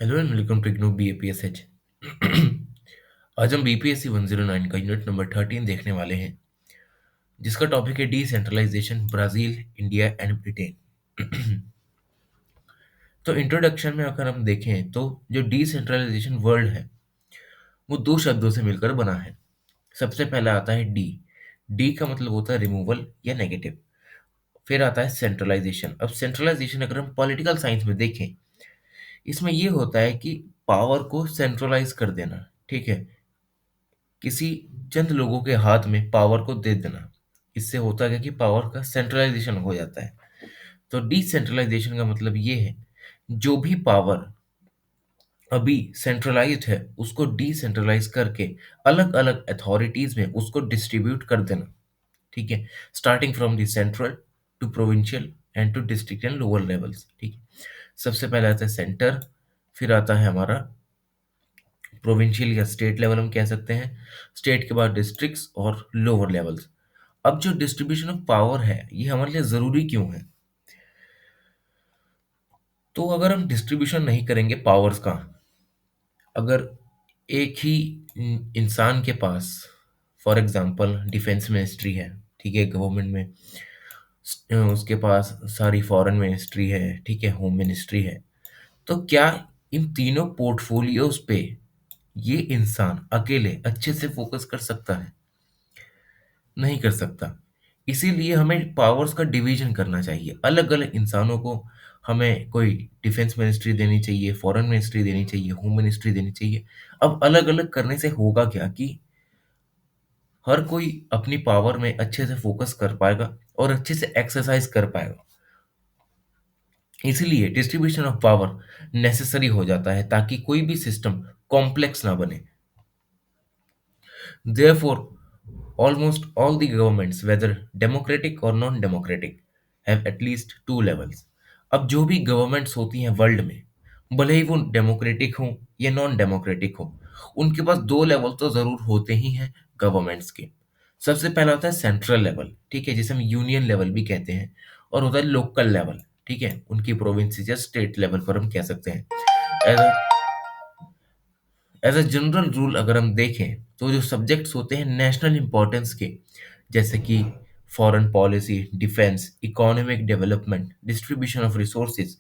Hello and welcome to IGNOU BAPSH। आज हम BPSC 109 का यूनिट नंबर 13 देखने वाले हैं, जिसका टॉपिक है decentralisation, Brazil, India and Britain. तो इंट्रोडक्शन में अगर हम देखें तो जो डिसेंट्रलाइजेशन वर्ड है वो दो शब्दों से मिलकर बना है। सबसे पहला आता है डी। डी का मतलब होता है रिमूवल या नेगेटिव। फिर आता है सेंट्रलाइजेशन। अब सेंट्रलाइजेशन अगर हम पॉलिटिकल साइंस में देखें, इसमें ये होता है कि पावर को सेंट्रलाइज कर देना। ठीक है, किसी चंद लोगों के हाथ में पावर को दे देना। इससे होता है कि पावर का सेंट्रलाइजेशन हो जाता है। तो डिसेंट्रलाइजेशन का मतलब ये है, जो भी पावर अभी सेंट्रलाइज्ड है उसको डिसेंट्रलाइज करके अलग अलग अथॉरिटीज में उसको डिस्ट्रीब्यूट कर देना। ठीक है, starting from the central to provincial and to district and lower levels. ठीक है, सबसे पहले आता है सेंटर, फिर आता है हमारा प्रोविंशियल या स्टेट लेवल हम कह सकते हैं, स्टेट के बाद डिस्ट्रिक्ट्स और लोअर लेवल्स। अब जो डिस्ट्रीब्यूशन ऑफ पावर है ये हमारे लिए ज़रूरी क्यों है? तो अगर हम डिस्ट्रीब्यूशन नहीं करेंगे पावर्स का, अगर एक ही इंसान के पास, फॉर एग्जांपल डिफेंस मिनिस्ट्री है, ठीक है, गवर्नमेंट में उसके पास सारी फॉरेन मिनिस्ट्री है, ठीक है, होम मिनिस्ट्री है, तो क्या इन तीनों पोर्टफोलियोज पे ये इंसान अकेले अच्छे से फोकस कर सकता है? नहीं कर सकता। इसीलिए हमें पावर्स का डिवीजन करना चाहिए। अलग अलग इंसानों को हमें कोई डिफेंस मिनिस्ट्री देनी चाहिए, फॉरेन मिनिस्ट्री देनी चाहिए, होम मिनिस्ट्री देनी चाहिए। अब अलग अलग करने से होगा क्या कि हर कोई अपनी पावर में अच्छे से फोकस कर पाएगा और अच्छे से एक्सरसाइज कर पाएगा। इसीलिए डिस्ट्रीब्यूशन ऑफ पावर नेसेसरी हो जाता है ताकि कोई भी सिस्टम कॉम्प्लेक्स ना बने। Therefore, almost all the governments, whether democratic or non-democratic, have at least two levels. अब जो भी गवर्नमेंट्स होती हैं वर्ल्ड में, भले ही वो डेमोक्रेटिक हो या नॉन डेमोक्रेटिक हो, उनके पास दो लेवल तो जरूर होते ही हैं गवर्नमेंट्स के। सबसे पहला होता है सेंट्रल लेवल, ठीक है, जिसे हम यूनियन लेवल भी कहते हैं, और होता है लोकल लेवल, ठीक है, उनकी प्रोविंसेस या स्टेट लेवल पर हम कह सकते हैं। As as a general rule अगर हम देखें तो जो सब्जेक्ट्स होते हैं नेशनल इंपॉर्टेंस के, जैसे कि foreign policy, defence, economic development, distribution of resources,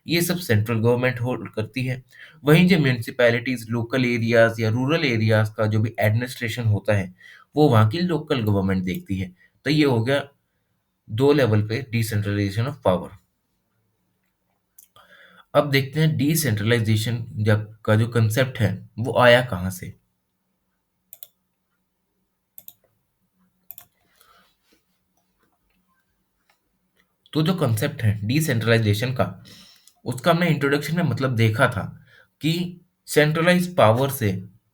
ये सब सेंट्रल गवर्नमेंट होल्ड करती है। वहीं जो म्यूनिसिपैलिटीज, लोकल एरियाज या रूरल एरियाज का जो भी एडमिनिस्ट्रेशन होता है वो वहाँ की लोकल गवर्नमेंट देखती है। तो ये हो गया दो लेवल पे डिसेंट्रलाइजेशन ऑफ पावर। अब देखते हैं डिसेंट्रलाइजेशन का जो कंसेप्ट है वो आया कहाँ से। तो जो कंसेप्ट है डिसेंट्रलाइजेशन का, उसका हमने इंट्रोडक्शन में मतलब देखा था कि सेंट्रलाइज पावर से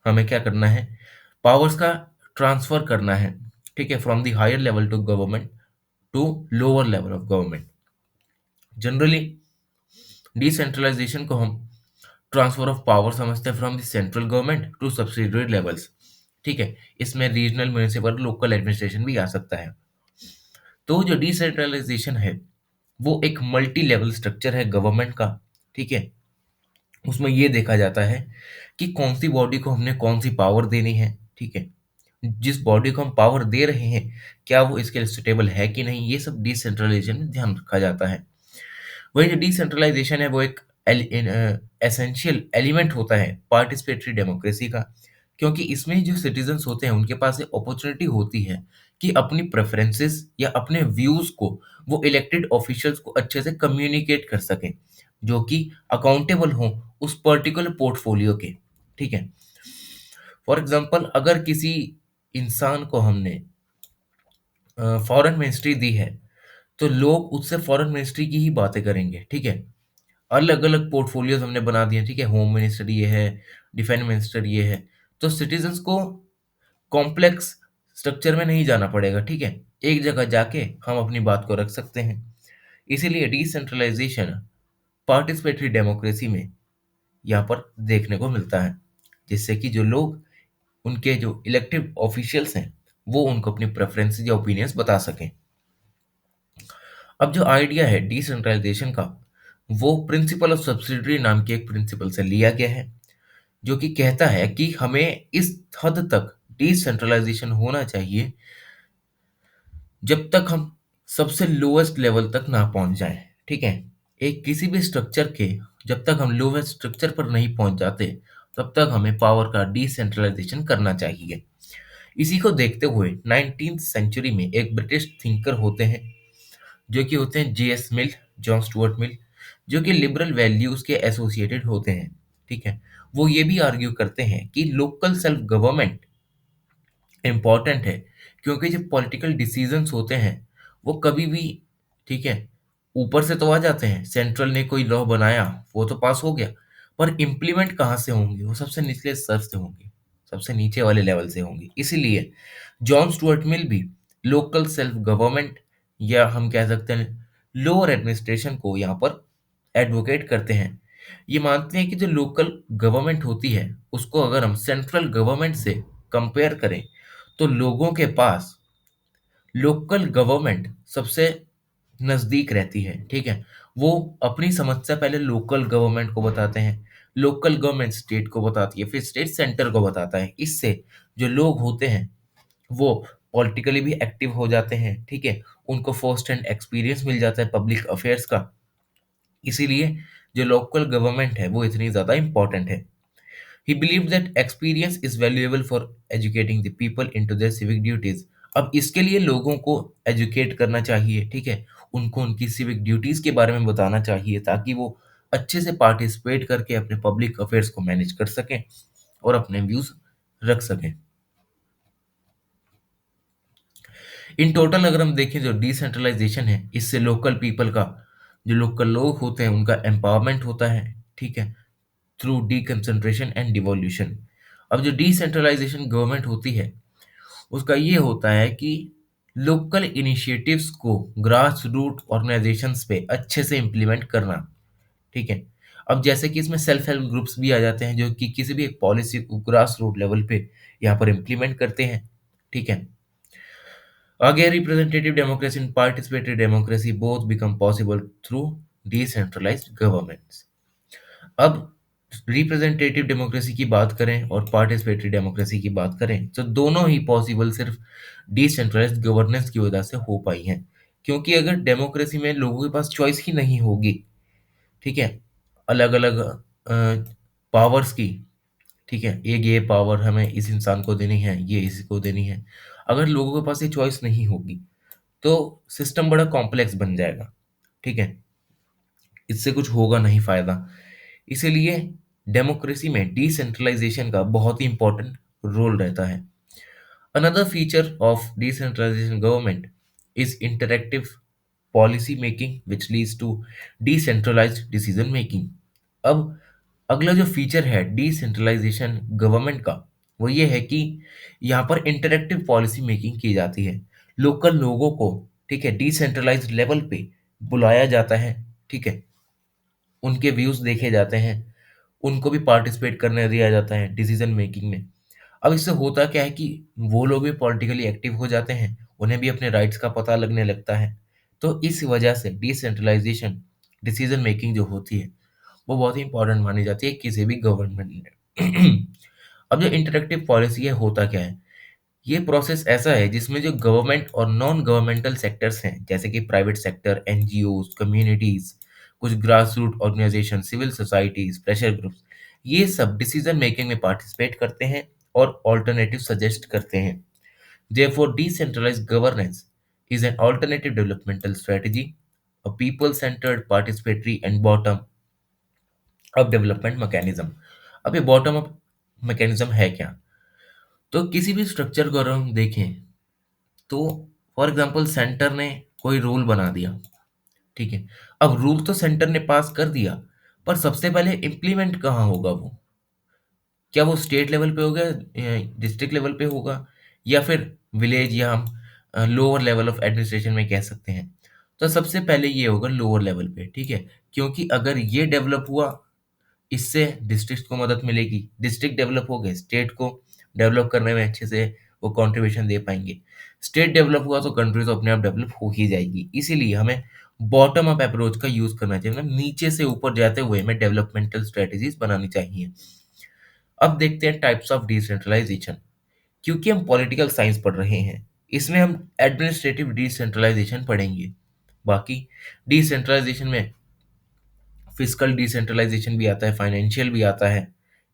हमें क्या करना है, पावर्स का ट्रांसफर करना है। ठीक है, from the higher level to government to lower level of government. Generally decentralisation को हम ट्रांसफर ऑफ पावर समझते हैं from the central government to subsidiary levels. ठीक है, इसमें रीजनल, म्यूनिसिपल, लोकल एडमिनिस्ट्रेशन भी आ सकता है। तो जो डिसेंट्रलाइजेशन है वो एक मल्टी लेवल स्ट्रक्चर है गवर्नमेंट का। ठीक है, उसमें ये देखा जाता है कि कौन सी बॉडी को हमने कौन सी पावर देनी है। ठीक है, जिस बॉडी को हम पावर दे रहे हैं क्या वो इसके लिए सुटेबल है कि नहीं, ये सब डिसेंट्रलाइजेशन में ध्यान रखा जाता है। वही जो डिसेंट्रलाइजेशन है वो एक एसेंशियल एलिमेंट होता है पार्टिसिपेटरी डेमोक्रेसी का, क्योंकि इसमें जो सिटीजन्स होते हैं उनके पास एक अपॉर्चुनिटी होती है कि अपनी प्रेफरेंसेस या अपने व्यूज को वो इलेक्टेड ऑफिशियल्स को अच्छे से कम्युनिकेट कर सकें, जो कि अकाउंटेबल हों उस पर्टिकुलर पोर्टफोलियो के। ठीक है, फॉर एग्जांपल अगर किसी इंसान को हमने फॉरेन मिनिस्ट्री दी है तो लोग उससे फॉरेन मिनिस्ट्री की ही बातें करेंगे। ठीक है, अलग अलग पोर्टफोलियोज हमने बना दिए, ठीक है, होम मिनिस्टर ये है, डिफेंस मिनिस्टर ये है, तो सिटीजन्स को कॉम्प्लेक्स स्ट्रक्चर में नहीं जाना पड़ेगा। ठीक है, एक जगह जाके हम अपनी बात को रख सकते हैं। इसीलिए डिसेंट्रलाइजेशन पार्टिसिपेटरी डेमोक्रेसी में यहाँ पर देखने को मिलता है, जिससे कि जो लोग, उनके जो इलेक्टिव ऑफिशियल्स हैं वो उनको अपनी प्रेफरेंसेस या ओपिनियंस बता सकें। अब जो आइडिया है डिसेंट्रलाइजेशन का वो प्रिंसिपल ऑफ सब्सिडरी नाम के एक प्रिंसिपल से लिया गया है, जो कि कहता है कि हमें इस हद तक डिसेंट्रलाइजेशन होना चाहिए जब तक हम सबसे लोएस्ट लेवल तक ना पहुंच जाएं। ठीक है, एक किसी भी स्ट्रक्चर के जब तक हम लोएस्ट स्ट्रक्चर पर नहीं पहुंच जाते तब तक हमें पावर का डिसेंट्रलाइजेशन करना चाहिए। इसी को देखते हुए 19th सेंचुरी में एक ब्रिटिश थिंकर होते हैं, जो कि होते हैं J.S. मिल, जॉन स्टुअर्ट मिल, जो कि लिबरल वैल्यूज के एसोसिएटेड होते हैं। ठीक है, वो ये भी आर्ग्यू करते हैं कि लोकल सेल्फ गवर्नमेंट इम्पॉर्टेंट है, क्योंकि जो पॉलिटिकल डिसीजंस होते हैं वो कभी भी, ठीक है, ऊपर से तो आ जाते हैं, सेंट्रल ने कोई लॉ बनाया वो तो पास हो गया, पर इम्प्लीमेंट कहाँ से होंगे, वो सबसे निचले स्तर से होंगे, सबसे नीचे वाले लेवल से होंगे। इसीलिए जॉन स्टुअर्ट मिल भी लोकल सेल्फ गवर्नमेंट, या हम कह सकते हैं लोअर एडमिनिस्ट्रेशन को यहाँ पर एडवोकेट करते हैं। ये मानते हैं कि जो लोकल गवर्नमेंट होती है उसको अगर हम सेंट्रल गवर्नमेंट से कंपेयर करें तो लोगों के पास लोकल गवर्नमेंट सबसे नज़दीक रहती है। ठीक है, वो अपनी समस्या पहले लोकल गवर्नमेंट को बताते हैं, लोकल गवर्नमेंट स्टेट को बताती है, फिर स्टेट सेंटर को बताता है। इससे जो लोग होते हैं वो पॉलिटिकली भी एक्टिव हो जाते हैं। ठीक है, उनको फर्स्ट हैंड एक्सपीरियंस मिल जाता है पब्लिक अफेयर्स का। इसीलिए जो लोकल गवर्नमेंट है वो इतनी ज़्यादा इंपॉर्टेंट है। He believed that experience is valuable for educating the people into their civic duties. अब इसके लिए लोगों को एजुकेट करना चाहिए। ठीक है, उनको उनकी सिविक ड्यूटीज के बारे में बताना चाहिए ताकि वो अच्छे से पार्टिसिपेट करके अपने पब्लिक अफेयर्स को मैनेज कर सकें और अपने व्यूज रख सकें। इन टोटल अगर हम देखें जो डिसेंट्रलाइजेशन है, इससे लोकल पीपल का, जो लोकल लोग होते हैं उनका एम्पावरमेंट होता है। ठीक है, थ्रू डिकंसंट्रेशन एंड डिवोल्यूशन। अब जो डिसेंट्रलाइजेशन गवर्नमेंट होती है उसका ये होता है कि लोकल इनिशिएटिव्स को ग्रास रूट ऑर्गेनाइजेशंस पे अच्छे से इम्प्लीमेंट करना। ठीक है, अब जैसे कि इसमें सेल्फ हेल्प ग्रुप्स भी आ जाते हैं जो कि किसी भी एक पॉलिसी को ग्रास रूट लेवल पे यहाँ पर इम्प्लीमेंट करते हैं। ठीक है, again representative democracy and participatory democracy both become possible through decentralized governments। अब रिप्रेजेंटेटिव डेमोक्रेसी की बात करें और पार्टिसिपेटरी डेमोक्रेसी की बात करें तो दोनों ही पॉसिबल सिर्फ डिसेंट्रलाइज्ड गवर्नेंस की वजह से हो पाई हैं, क्योंकि अगर डेमोक्रेसी में लोगों के पास चॉइस ही नहीं होगी, ठीक है, अलग अलग पावर्स की, ठीक है, ये पावर हमें इस इंसान को देनी है, ये इसको देनी है, अगर लोगों के पास ये चॉइस नहीं होगी तो सिस्टम बड़ा कॉम्प्लेक्स बन जाएगा। ठीक है, इससे कुछ होगा नहीं फायदा। इसीलिए डेमोक्रेसी में डिसेंट्रलाइजेशन का बहुत ही इंपॉर्टेंट रोल रहता है। Another feature of decentralisation government is interactive policy making which leads to decentralised decision making. अब अगला जो फीचर है डिसेंट्रलाइजेशन गवर्नमेंट का वो ये है कि यहाँ पर इंटरैक्टिव पॉलिसी मेकिंग की जाती है। लोकल लोगों को, ठीक है, डिसेंट्रलाइज्ड लेवल पे बुलाया जाता है। ठीक है, उनके व्यूज देखे जाते हैं, उनको भी पार्टिसिपेट करने दिया जाता है डिसीजन मेकिंग में। अब इससे होता क्या है कि वो लोग भी पॉलिटिकली एक्टिव हो जाते हैं, उन्हें भी अपने राइट्स का पता लगने लगता है। तो इस वजह से डिसेंट्रलाइजेशन डिसीजन मेकिंग जो होती है वो बहुत ही इंपॉर्टेंट मानी जाती है किसी भी गवर्नमेंट में। अब जो इंटरेक्टिव पॉलिसी है होता क्या है, ये प्रोसेस ऐसा है जिसमें जो गवर्नमेंट और नॉन गवर्नमेंटल सेक्टर्स हैं जैसे कि प्राइवेट सेक्टर, एनजीओ, कम्युनिटीज, कुछ grass root organisation, civil societies, pressure groups, ये सब डिसीजन मेकिंग में पार्टिसिपेट करते हैं और ऑल्टरनेटिव सजेस्ट करते हैं। Therefore decentralised governance is an alternative developmental strategy, a people centred participatory and bottom up development mechanism. अब ये बॉटम अप मैकेनिज्म है क्या? तो किसी भी स्ट्रक्चर को अगर हम देखें तो फॉर एग्जांपल सेंटर ने कोई रूल बना दिया। ठीक है, अब रूल तो सेंटर ने पास कर दिया, पर सबसे पहले इम्प्लीमेंट कहाँ होगा वो? क्या वो स्टेट लेवल पे होगा, डिस्ट्रिक्ट लेवल पे होगा, या फिर विलेज, या हम लोअर लेवल ऑफ एडमिनिस्ट्रेशन में कह सकते हैं? तो सबसे पहले ये होगा लोअर लेवल पे। ठीक है, क्योंकि अगर ये डेवलप हुआ इससे डिस्ट्रिक्ट को मदद मिलेगी, डिस्ट्रिक्ट डेवलप हो गए, स्टेट को डेवलप करने में अच्छे से वो कंट्रीब्यूशन दे पाएंगे, स्टेट डेवलप हुआ तो कंट्री तो अपने आप डेवलप हो ही जाएगी। इसीलिए हमें बॉटम अप अप्रोच का यूज करना चाहिए, मतलब नीचे से ऊपर जाते हुए हमें डेवलपमेंटल स्ट्रेटेजीज बनानी चाहिए। अब देखते हैं टाइप्स ऑफ डिसेंट्रलाइजेशन। क्योंकि हम पॉलिटिकल साइंस पढ़ रहे हैं, इसमें हम एडमिनिस्ट्रेटिव डिसेंट्रलाइजेशन पढ़ेंगे। बाकी डिसेंट्रलाइजेशन में फिजिकल डिसेंट्रलाइजेशन भी आता है, फाइनेंशियल भी आता है,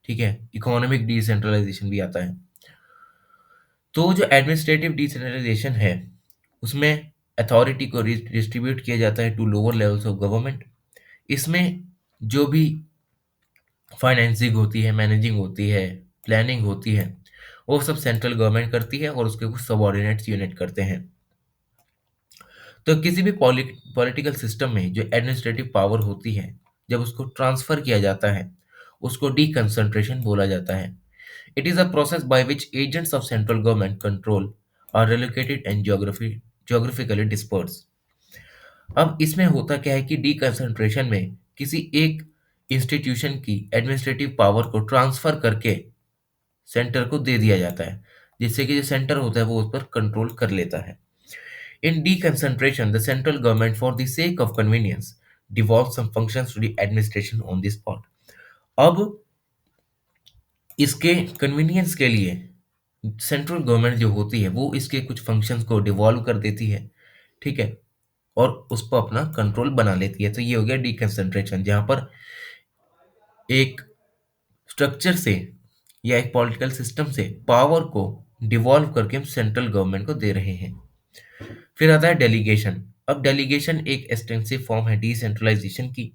ठीक है, इकोनॉमिक डिसेंट्रलाइजेशन भी आता है। तो जो एडमिनिस्ट्रेटिव डिसेंट्रलाइजेशन है, उसमें अथॉरिटी को डिस्ट्रीब्यूट किया जाता है to lower levels of government. इसमें जो भी फाइनेंसिंग होती है, मैनेजिंग होती है, प्लानिंग होती है, वो सब सेंट्रल गवर्नमेंट करती है और उसके कुछ सबऑर्डिनेट्स यूनिट करते हैं। तो किसी भी पॉलिटिकल सिस्टम में जो एडमिनिस्ट्रेटिव पावर होती है, जब उसको ट्रांसफर किया जाता है, उसको डीकंसंट्रेशन बोला जाता है। It is a process by which agents of central government control are relocated and geographically dispersed। अब इसमें होता क्या है कि डीकंसंट्रेशन में किसी एक इंस्टीट्यूशन की एडमिनिस्ट्रेटिव पावर को ट्रांसफर करके सेंटर को दे दिया जाता है, जिससे कि जो सेंटर होता है वो उस पर कंट्रोल कर लेता है। In deconcentration, the central government, for the sake of convenience, devolves some functions to the administration on the spot। अब इसके कन्वीनियंस के लिए सेंट्रल गवर्नमेंट जो होती है वो इसके कुछ फंक्शंस को डिवॉल्व कर देती है, ठीक है, और उस पर अपना कंट्रोल बना लेती है। तो ये हो गया डिकंसंट्रेशन, जहाँ पर एक स्ट्रक्चर से या एक पॉलिटिकल सिस्टम से पावर को डिवॉल्व करके हम सेंट्रल गवर्नमेंट को दे रहे हैं। फिर आता है डेलीगेशन। अब डेलीगेशन एक एक्सटेंसिव फॉर्म है डिसेंट्रलाइजेशन की।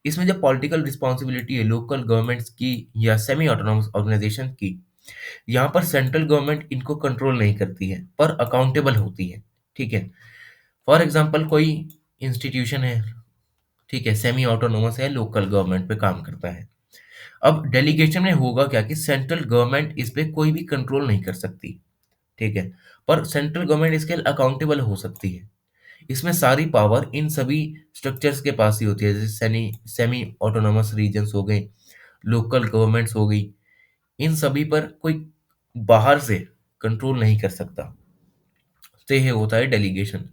इसमें जो पॉलिटिकल रिस्पॉन्सिबिलिटी है लोकल गवर्नमेंट्स की या सेमी ऑटोनॉमस ऑर्गेनाइजेशन की, यहाँ पर सेंट्रल गवर्नमेंट इनको कंट्रोल नहीं करती है पर अकाउंटेबल होती है, ठीक है। फॉर एग्जांपल कोई इंस्टीट्यूशन है, ठीक है, सेमी ऑटोनोमस है, लोकल गवर्नमेंट पे काम करता है। अब डेलीगेशन में होगा क्या कि सेंट्रल गवर्नमेंट इस पे कोई भी कंट्रोल नहीं कर सकती, ठीक है, पर सेंट्रल गवर्नमेंट इसके लिए अकाउंटेबल हो सकती है। इसमें सारी पावर इन सभी स्ट्रक्चर्स के पास ही होती है, जैसे सेमी ऑटोनोमस रीजन्स हो गए, लोकल गवर्नमेंट्स हो गई, इन सभी पर कोई बाहर से कंट्रोल नहीं कर सकता। तो ये होता है डेलीगेशन।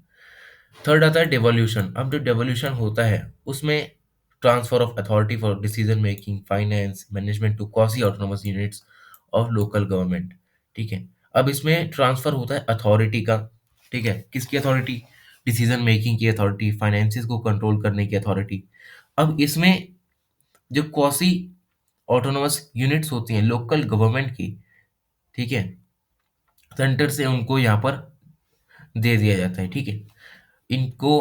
थर्ड आता है डेवोल्यूशन। अब जो डेवोल्यूशन होता है उसमें transfer of authority for decision making, finance, management to quasi autonomous units of local government, ठीक है। अब इसमें ट्रांसफर होता है अथॉरिटी का, ठीक है, किसकी अथॉरिटी? डिसीजन मेकिंग की अथॉरिटी, फाइनेंसिस को कंट्रोल करने की अथॉरिटी। अब इसमें जो क्वासी ऑटोनोमस यूनिट्स होती हैं लोकल गवर्नमेंट की, ठीक है, सेंटर से उनको यहाँ पर दे दिया जाता है, ठीक है, इनको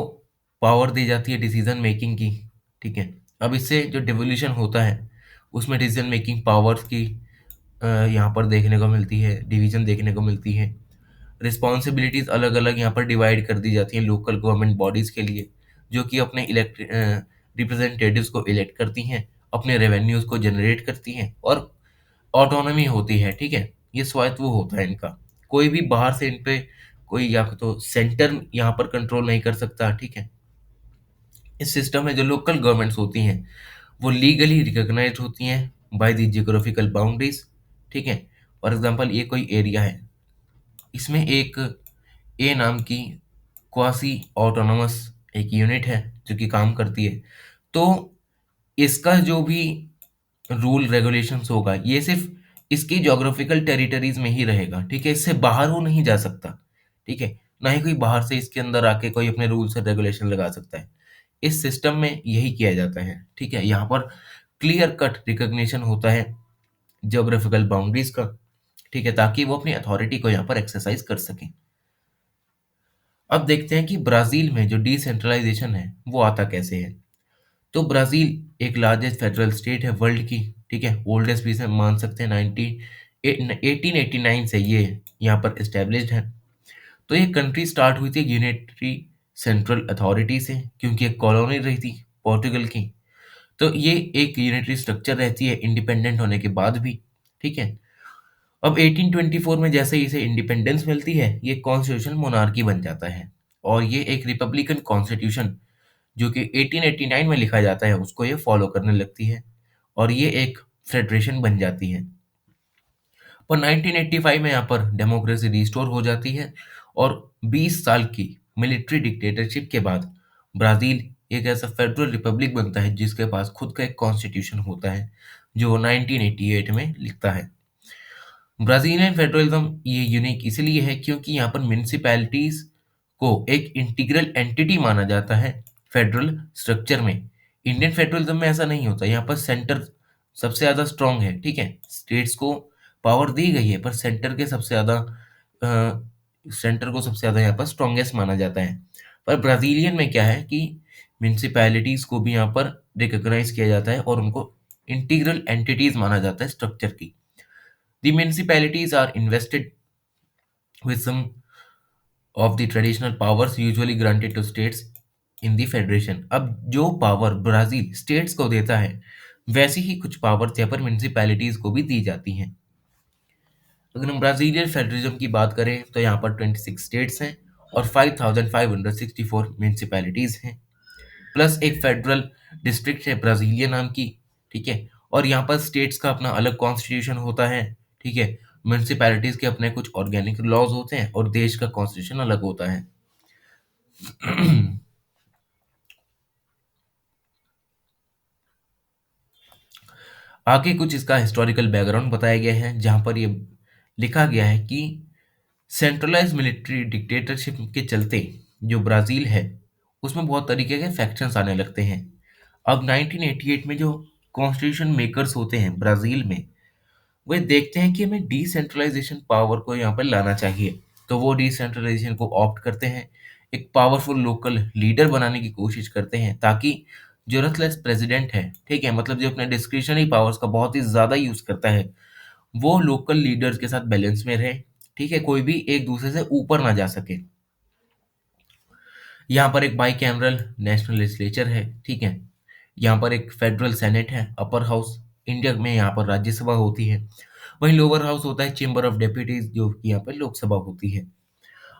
पावर दी जाती है डिसीजन मेकिंग की, ठीक है। अब इससे जो डिवोल्यूशन होता है उसमें डिसीजन मेकिंग पावर्स की यहाँ पर देखने को मिलती है, डिवीजन देखने को मिलती है। रिस्पॉन्सिबिलिटीज अलग अलग यहाँ पर डिवाइड कर दी जाती हैं लोकल गवर्नमेंट बॉडीज के लिए, जो कि अपने रिप्रेजेंटेटिव्स को इलेक्ट करती हैं, अपने रेवेन्यूज को जनरेट करती हैं और ऑटोनॉमी होती है, ठीक है, ये स्वायत्त होता है इनका। कोई भी बाहर से इन पे कोई या तो सेंटर यहाँ पर कंट्रोल नहीं कर सकता, ठीक है। इस सिस्टम में जो लोकल गवर्नमेंट्स होती हैं वो लीगली रिकॉग्नाइज होती हैं बाय द जियोग्राफिकल बाउंड्रीज, ठीक है। फॉर एग्जांपल ये कोई एरिया है, इसमें एक ए नाम की क्वासी ऑटोनोमस एक यूनिट है जो कि काम करती है। तो इसका जो भी रूल रेगुलेशंस होगा ये सिर्फ इसकी ज्योग्राफिकल टेरिटरीज में ही रहेगा, ठीक है, इससे बाहर वो नहीं जा सकता, ठीक है, ना ही कोई बाहर से इसके अंदर आके कोई अपने रूल्स और रेगुलेशन लगा सकता है। इस सिस्टम में यही किया जाता है, ठीक है। यहाँ पर क्लियर कट रिकॉग्निशन होता है ज्योग्राफिकल बाउंड्रीज का, ठीक है, ताकि वो अपनी अथॉरिटी को यहाँ पर एक्सरसाइज कर सकें। अब देखते हैं कि ब्राजील में जो डिसेंट्रलाइजेशन है वो आता कैसे है। तो ब्राजील एक लार्जेस्ट फेडरल स्टेट है वर्ल्ड की, ठीक है, ओल्डेस्ट भी इसे मान सकते हैं, 1889 से ये यहाँ पर इस्टेब्लिश्ड है। तो ये कंट्री स्टार्ट हुई थी यूनिटरी सेंट्रल अथॉरिटी से, क्योंकि एक कॉलोनी रही थी पोर्टुगल की। तो ये एक यूनिटरी स्ट्रक्चर रहती है इंडिपेंडेंट होने के बाद भी, ठीक है। अब 1824 में जैसे ही इसे इंडिपेंडेंस मिलती है ये कॉन्स्टिट्यूशन मोनार्की बन जाता है और ये एक रिपब्लिकन कॉन्स्टिट्यूशन जो कि 1889 में लिखा जाता है उसको ये फॉलो करने लगती है और ये एक फेडरेशन बन जाती है। पर 1985 में यहाँ पर डेमोक्रेसी रिस्टोर हो जाती है और 20 साल की मिलिट्री डिक्टेटरशिप के बाद ब्राज़ील एक ऐसा फेडरल रिपब्लिक बनता है जिसके पास खुद का एक कॉन्स्टिट्यूशन होता है, जो वो 1988 में लिखता है। ब्राज़ीलियन फेडरलिज्म ये यूनिक इसलिए है क्योंकि यहाँ पर म्युनिसिपैलिटीज़ को एक इंटीग्रल एंटिटी माना जाता है फेडरल स्ट्रक्चर में। इंडियन फेडरलिज्म में ऐसा नहीं होता, यहाँ पर सेंटर सबसे ज़्यादा स्ट्रॉन्ग है, ठीक है? स्टेट्स को पावर दी गई है, पर सेंटर को सबसे ज़्यादा यहाँ पर स्ट्रॉन्गेस्ट माना जाता है। पर ब्राज़ीलियन में क्या है कि म्युनिसिपैलिटीज़ को भी यहाँ पर रिकॉग्नाइज़ किया जाता है और उनको इंटीग्रल एंटिटीज़ माना जाता है स्ट्रक्चर की। The municipalities are invested with some of the traditional powers usually granted to states in the federation. अब जो पावर ब्राजील स्टेट्स को देता है, वैसी ही कुछ पावर्स यहाँ पर म्युनिसिपैलिटीज को भी दी जाती हैं। अगर हम ब्राजीलियन फेडरलिज्म की बात करें तो यहाँ पर 26 स्टेट्स हैं और 5,564 म्युनिसिपैलिटीज हैं, प्लस एक फेडरल डिस्ट्रिक्ट है ब्राजीलिया नाम की, ठीक है? और यहाँ पर स्टेट्स का अपना अलग कॉन्स्टिट्यूशन होता है, ठीक है? म्यूनिसिपैलिटीज के अपने कुछ ऑर्गेनिक लॉज होते हैं और देश का कॉन्स्टिट्यूशन अलग होता है। आगे कुछ इसका हिस्टोरिकल बैकग्राउंड बताया गया है, जहाँ पर ये लिखा गया है कि सेंट्रलाइज मिलिट्री डिक्टेटरशिप के चलते जो ब्राज़ील है, उसमें बहुत तरीके के फैक्शंस आने लगते हैं। अब 1988 में जो कॉन्स्टिट्यूशन मेकर्स होते हैं ब्राज़ील में, वे देखते हैं कि हमें डिसेंट्रलाइजेशन पावर को यहाँ पर लाना चाहिए, तो वो डिसेंट्रलाइजेशन को ऑप्ट करते हैं। एक पावरफुल लोकल लीडर बनाने की कोशिश करते हैं ताकि जो रथलेस प्रेसिडेंट है, ठीक है, मतलब जो अपने डिस्क्रिशनरी पावर्स का बहुत ही ज़्यादा यूज़ करता है, वो लोकल लीडर्स के साथ बैलेंस में रहे, ठीक है, कोई भी एक दूसरे से ऊपर ना जा सके। यहाँ पर एक बाई कैमरल नेशनल लेजिस्लेचर है, ठीक है, यहाँ पर एक फेडरल सेनेट है, अपर हाउस, इंडिया में यहाँ पर राज्यसभा होती है, वहीं लोअर हाउस होता है चेंबर ऑफ डेप्यूटीज, जो कि यहाँ पर लोकसभा होती है।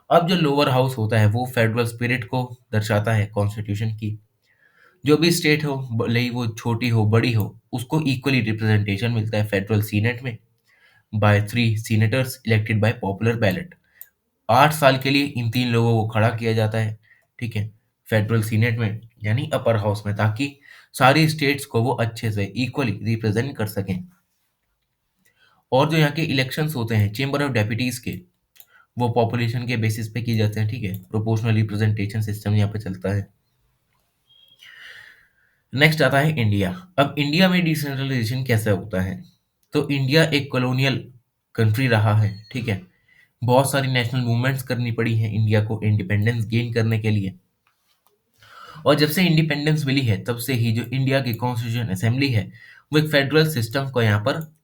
अब जो लोअर हाउस होता है वो फेडरल स्पिरिट को दर्शाता है कॉन्स्टिट्यूशन की। जो भी स्टेट हो, भले ही वो छोटी हो बड़ी हो, उसको इक्वली रिप्रेजेंटेशन मिलता है फेडरल सीनेट में by 3 senators elected by popular ballot. 8 साल के लिए इन 3 लोगों को खड़ा किया जाता है, ठीक है, फेडरल सीनेट में यानी अपर हाउस में, ताकि सारी स्टेट्स को वो अच्छे से इक्वली रिप्रेजेंट कर सकें। और जो यहाँ के इलेक्शंस होते हैं चेंबर ऑफ डेप्यूटीज के, वो पॉपुलेशन के बेसिस पे किए जाते हैं, ठीक है, प्रोपोर्शनल रिप्रेजेंटेशन सिस्टम यहाँ पे चलता है। नेक्स्ट आता है इंडिया। अब इंडिया में डिसेंट्रलाइजेशन कैसे होता है? तो इंडिया एक कॉलोनियल कंट्री रहा है, ठीक है, बहुत सारी नेशनल मूवमेंट्स करनी पड़ी हैं इंडिया को इंडिपेंडेंस गेन करने के लिए। और जब से इंडिपेंडेंस मिली है तब से ही जो इंडिया की कॉन्स्टिट्यूशन असेंबली है, वो एक फेडरल सिस्टम को यहाँ पर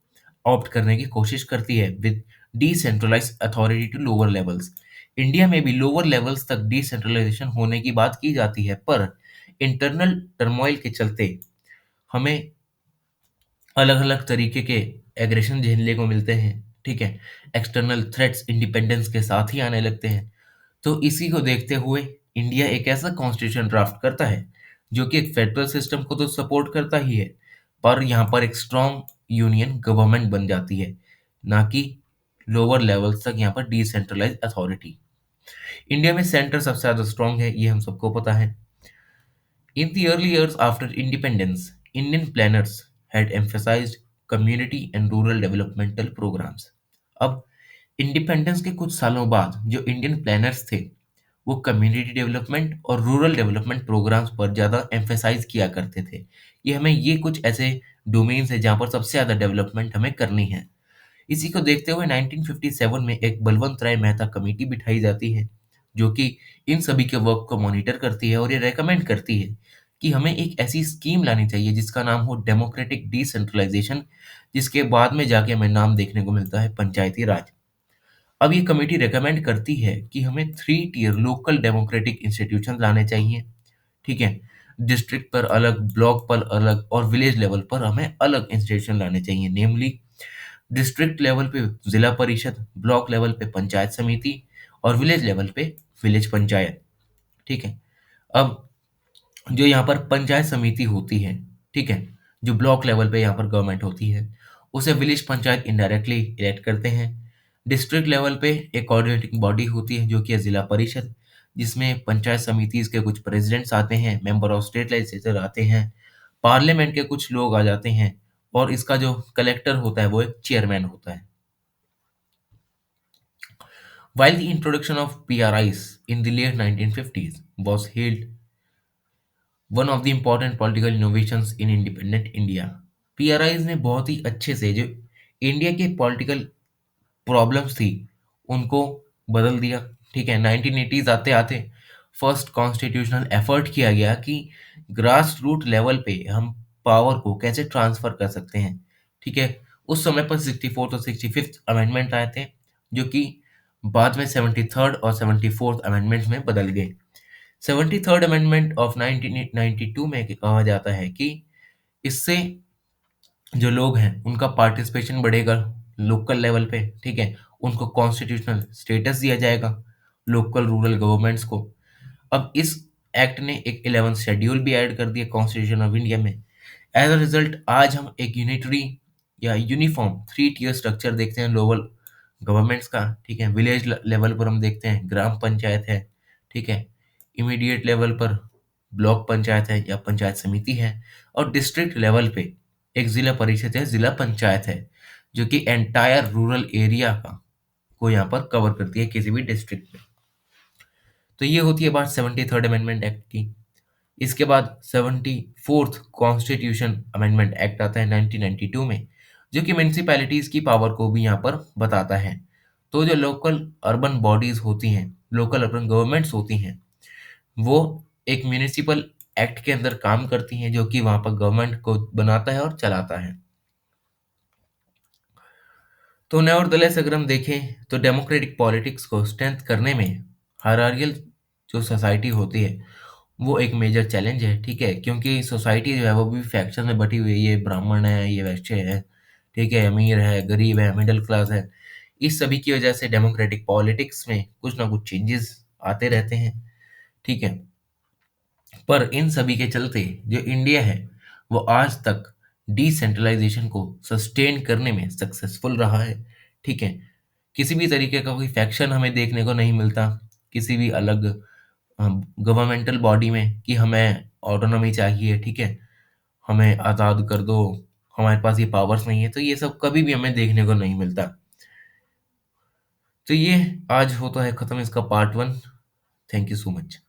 ऑप्ट करने की कोशिश करती है with decentralise authority to lower levels. India में भी लोअर लेवल्स तक डिसेंट्रलाइजेशन होने की बात की जाती है, पर इंटरनल टर्मोइल के चलते हमें अलग अलग तरीके के एग्रेशन झेलने को मिलते हैं, ठीक है, एक्सटर्नल थ्रेट्स इंडिपेंडेंस के साथ ही आने लगते हैं। तो इसी को देखते हुए इंडिया एक ऐसा कॉन्स्टिट्यूशन ड्राफ्ट करता है जो कि एक फेडरल सिस्टम को तो सपोर्ट करता ही है, पर यहाँ पर एक स्ट्रॉन्ग यूनियन गवर्नमेंट बन जाती है, ना कि लोअर लेवल्स तक यहाँ पर डिसेंट्रलाइज अथॉरिटी। इंडिया में सेंटर सबसे ज़्यादा स्ट्रॉन्ग है, ये हम सबको पता है। In the early years after independence, Indian planners had emphasized community and rural developmental programs. अब इंडिपेंडेंस के कुछ सालों बाद जो इंडियन प्लानर्स थे, वो कम्युनिटी डेवलपमेंट और रूरल डेवलपमेंट प्रोग्राम्स पर ज़्यादा एम्फेसाइज किया करते थे। ये कुछ ऐसे डोमेन्स हैं जहाँ पर सबसे ज़्यादा डेवलपमेंट हमें करनी है। इसी को देखते हुए 1957 में एक बलवंत राय मेहता कमेटी बिठाई जाती है, जो कि इन सभी के वर्क को मॉनिटर करती है और ये रेकमेंड करती है कि हमें एक ऐसी स्कीम लानी चाहिए जिसका नाम हो डेमोक्रेटिक डिसेंट्रलाइजेशन, जिसके बाद में जाके हमें नाम देखने को मिलता है पंचायती राज। अब ये कमेटी रेकमेंड करती है कि हमें 3 टियर लोकल डेमोक्रेटिक इंस्टीट्यूशन लाने चाहिए, ठीक है, डिस्ट्रिक्ट पर अलग, ब्लॉक पर अलग और विलेज लेवल पर हमें अलग इंस्टीट्यूशन लाने चाहिए। नेमली डिस्ट्रिक्ट लेवल पे जिला परिषद, ब्लॉक लेवल पे पंचायत समिति और विलेज लेवल पे विलेज पंचायत, ठीक है। अब जो यहाँ पर पंचायत समिति होती है, ठीक है, जो ब्लॉक लेवल पे यहाँ पर गवर्नमेंट होती है, उसे विलेज पंचायत इनडायरेक्टली इलेक्ट करते हैं। डिस्ट्रिक्ट लेवल पे एक कोऑर्डिनेटिंग बॉडी होती है जो कि है जिला परिषद, जिसमें पंचायत समिति के कुछ प्रेसिडेंट्स आते हैं, मेंबर ऑफ स्टेट लेजिस्लेचर आते हैं, पार्लियामेंट के कुछ लोग आ जाते हैं, और इसका जो कलेक्टर होता है वो एक चेयरमैन होता है। While the introduction of PRIs in the late 1950s was hailed one of the important political innovations in independent India, PRIs ने बहुत ही अच्छे से जो इंडिया के पॉलिटिकल प्रॉब्लम्स थी उनको बदल दिया। ठीक है, 1980s आते आते फर्स्ट कॉन्स्टिट्यूशनल एफर्ट किया गया कि ग्रास रूट लेवल पे हम पावर को कैसे ट्रांसफर कर सकते हैं। ठीक है, उस समय पर 64th और 65th अमेंडमेंट आए थे, जो कि बाद में 73rd और 74th अमेंडमेंट में बदल गए। 73rd अमेंडमेंट ऑफ 1992 में कहा जाता है कि इससे जो लोग हैं उनका पार्टिसिपेशन बढ़ेगा लोकल लेवल पे। ठीक है, उनको कॉन्स्टिट्यूशनल स्टेटस दिया जाएगा, लोकल रूरल गवर्नमेंट्स को। अब इस एक्ट ने एक 11th शेड्यूल भी ऐड कर दिया कॉन्स्टिट्यूशन ऑफ इंडिया में। एज अ रिजल्ट आज हम एक यूनिटरी या यूनिफॉर्म 3 टियर स्ट्रक्चर देखते हैं लोकल गवर्नमेंट्स का। ठीक है, विलेज लेवल पर हम देखते हैं ग्राम पंचायत है। ठीक है, इमीडिएट लेवल पर ब्लॉक पंचायत है या पंचायत समिति है, और डिस्ट्रिक्ट लेवल पे एक जिला परिषद है, जिला पंचायत है, जो कि एंटायर रूरल एरिया का को यहाँ पर कवर करती है किसी भी डिस्ट्रिक्ट में। तो ये होती है बात 73rd अमेंडमेंट एक्ट की। इसके बाद 74th कॉन्स्टिट्यूशन अमेंडमेंट एक्ट आता है 1992 में, जो कि म्यूनिसिपैलिटीज की पावर को भी यहाँ पर बताता है। तो जो लोकल अर्बन बॉडीज होती हैं, लोकल अर्बन गवर्नमेंट्स होती हैं, वो एक म्यूनिसिपल एक्ट के अंदर काम करती हैं, जो कि वहाँ पर गवर्नमेंट को बनाता है और चलाता है। तो नेवरदलेस अगर हम देखें तो डेमोक्रेटिक पॉलिटिक्स को स्ट्रेंथ करने में हायरार्कियल जो सोसाइटी होती है वो एक मेजर चैलेंज है। ठीक है, क्योंकि सोसाइटी जो है वो भी फैक्शन में बटी हुई है, ये ब्राह्मण है, ये वैश्य है, ठीक है, अमीर है, गरीब है, मिडिल क्लास है। इस सभी की वजह से डेमोक्रेटिक पॉलिटिक्स में कुछ ना कुछ चेंजेस आते रहते हैं। ठीक है, पर इन सभी के चलते जो इंडिया है वो आज तक डिसेंट्रलाइजेशन को सस्टेन करने में सक्सेसफुल रहा है। ठीक है, किसी भी तरीके का कोई फैक्शन हमें देखने को नहीं मिलता किसी भी अलग गवर्नमेंटल बॉडी में कि हमें ऑटोनॉमी चाहिए। ठीक है, हमें आज़ाद कर दो, हमारे पास ये पावर्स नहीं है, तो ये सब कभी भी हमें देखने को नहीं मिलता। तो ये आज होता है ख़त्म इसका part 1। Thank you so much.